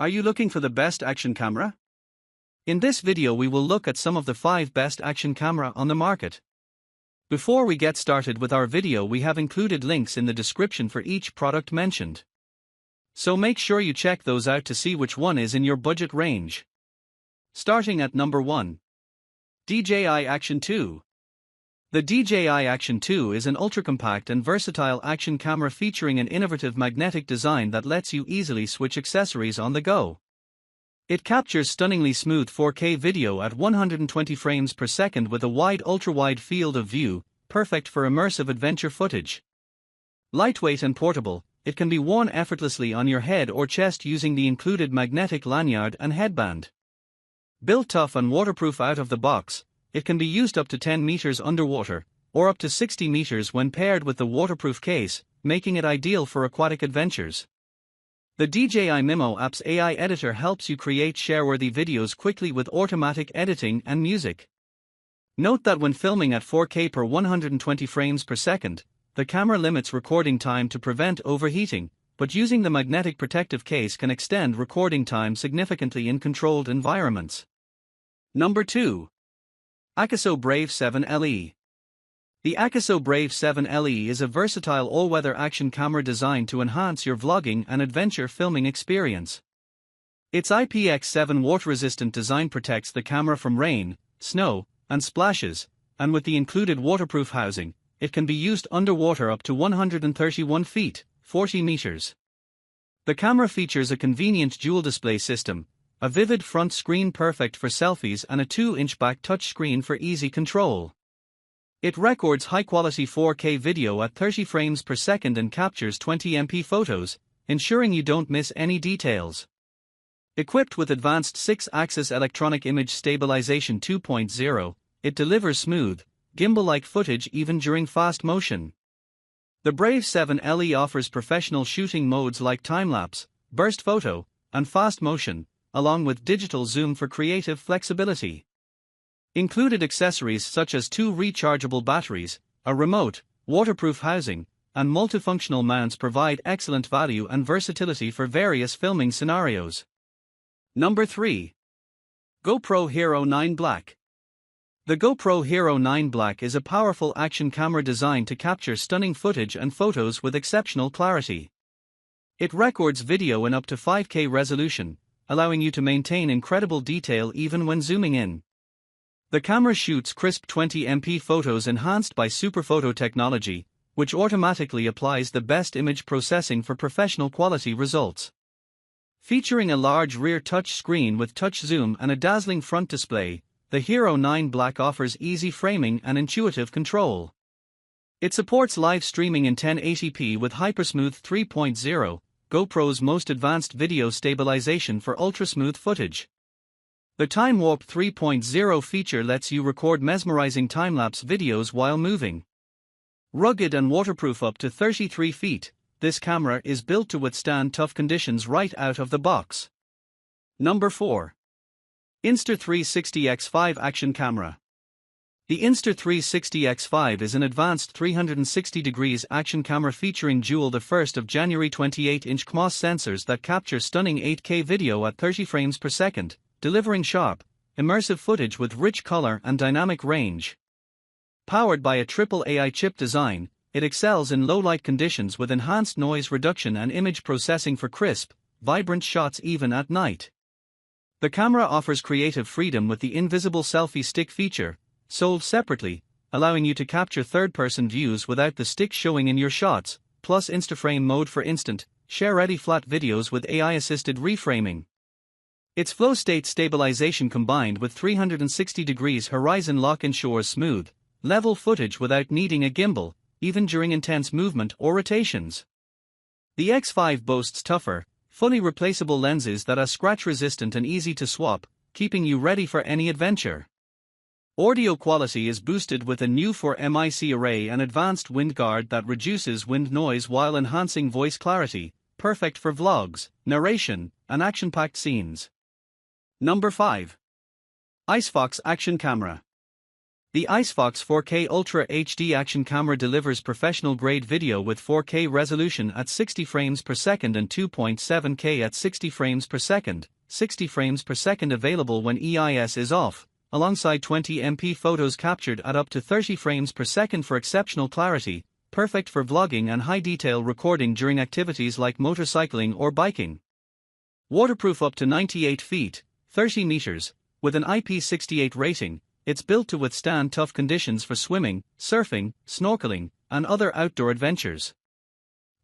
Are you looking for the best action camera? In this video we will look at some of the 5 best action camera on the market. Before we get started with our video, we have included links in the description for each product mentioned. So make sure you check those out to see which one is in your budget range. Starting at number 1. DJI Action 2. The DJI Action 2 is an ultra-compact and versatile action camera featuring an innovative magnetic design that lets you easily switch accessories on the go. It captures stunningly smooth 4K video at 120 frames per second with a wide ultra-wide field of view, perfect for immersive adventure footage. Lightweight and portable, it can be worn effortlessly on your head or chest using the included magnetic lanyard and headband. Built tough and waterproof out of the box, it can be used up to 10 meters underwater, or up to 60 meters when paired with the waterproof case, making it ideal for aquatic adventures. The DJI Mimo app's AI editor helps you create share-worthy videos quickly with automatic editing and music. Note that when filming at 4K per 120 frames per second, the camera limits recording time to prevent overheating, but using the magnetic protective case can extend recording time significantly in controlled environments. Number 2. AKASO Brave 7 LE. The AKASO Brave 7 LE is a versatile all-weather action camera designed to enhance your vlogging and adventure filming experience. Its IPX7 water-resistant design protects the camera from rain, snow, and splashes, and with the included waterproof housing, it can be used underwater up to 131 feet, 40 meters. The camera features a convenient dual display system, a vivid front screen perfect for selfies and a 2-inch back touchscreen for easy control. It records high-quality 4K video at 30 frames per second and captures 20MP photos, ensuring you don't miss any details. Equipped with advanced 6-axis electronic image stabilization 2.0, it delivers smooth, gimbal-like footage even during fast motion. The Brave 7 LE offers professional shooting modes like time-lapse, burst photo, and fast motion, along with digital zoom for creative flexibility. Included accessories such as 2 rechargeable batteries, a remote, waterproof housing, and multifunctional mounts provide excellent value and versatility for various filming scenarios. Number 3. GoPro Hero 9 Black. The GoPro Hero 9 Black is a powerful action camera designed to capture stunning footage and photos with exceptional clarity. It records video in up to 5K resolution, allowing you to maintain incredible detail even when zooming in. The camera shoots crisp 20MP photos enhanced by superphoto technology, which automatically applies the best image processing for professional quality results. Featuring a large rear touch screen with touch zoom and a dazzling front display, the Hero 9 Black offers easy framing and intuitive control. It supports live streaming in 1080p with Hypersmooth 3.0, GoPro's most advanced video stabilization for ultra-smooth footage. The Time Warp 3.0 feature lets you record mesmerizing time-lapse videos while moving. Rugged and waterproof up to 33 feet, this camera is built to withstand tough conditions right out of the box. Number 4. Insta360X5 Action Camera. The Insta360X5 is an advanced 360 degrees action camera featuring dual the 1st of January 28-inch CMOS sensors that capture stunning 8K video at 30 frames per second, delivering sharp, immersive footage with rich color and dynamic range. Powered by a triple AI chip design, it excels in low-light conditions with enhanced noise reduction and image processing for crisp, vibrant shots even at night. The camera offers creative freedom with the invisible selfie stick feature, sold separately, allowing you to capture third-person views without the stick showing in your shots, plus InstaFrame mode for instant, share-ready flat videos with AI-assisted reframing. Its flow state stabilization combined with 360 degrees horizon lock ensures smooth, level footage without needing a gimbal, even during intense movement or rotations. The X5 boasts tougher, fully replaceable lenses that are scratch-resistant and easy to swap, keeping you ready for any adventure. Audio quality is boosted with a new 4MIC array and advanced wind guard that reduces wind noise while enhancing voice clarity, perfect for vlogs, narration, and action-packed scenes. Number 5. Icefox Action Camera. The icefox 4K Ultra HD action camera delivers professional-grade video with 4K resolution at 60 frames per second and 2.7K at 60 frames per second, 60 frames per second available when EIS is off, alongside 20MP photos captured at up to 30 frames per second for exceptional clarity, perfect for vlogging and high-detail recording during activities like motorcycling or biking. Waterproof up to 98 feet, 30 meters, with an IP68 rating, it's built to withstand tough conditions for swimming, surfing, snorkeling, and other outdoor adventures.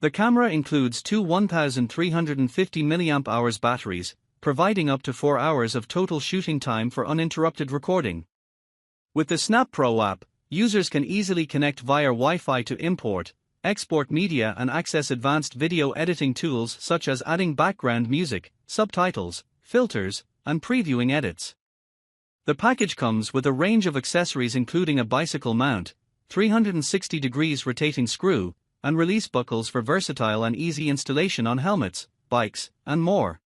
The camera includes two 1350 mAh batteries, providing up to 4 hours of total shooting time for uninterrupted recording. With the Snap Pro app, users can easily connect via Wi-Fi to import, export media and access advanced video editing tools such as adding background music, subtitles, filters, and previewing edits. The package comes with a range of accessories including a bicycle mount, 360 degrees rotating screw, and release buckles for versatile and easy installation on helmets, bikes, and more.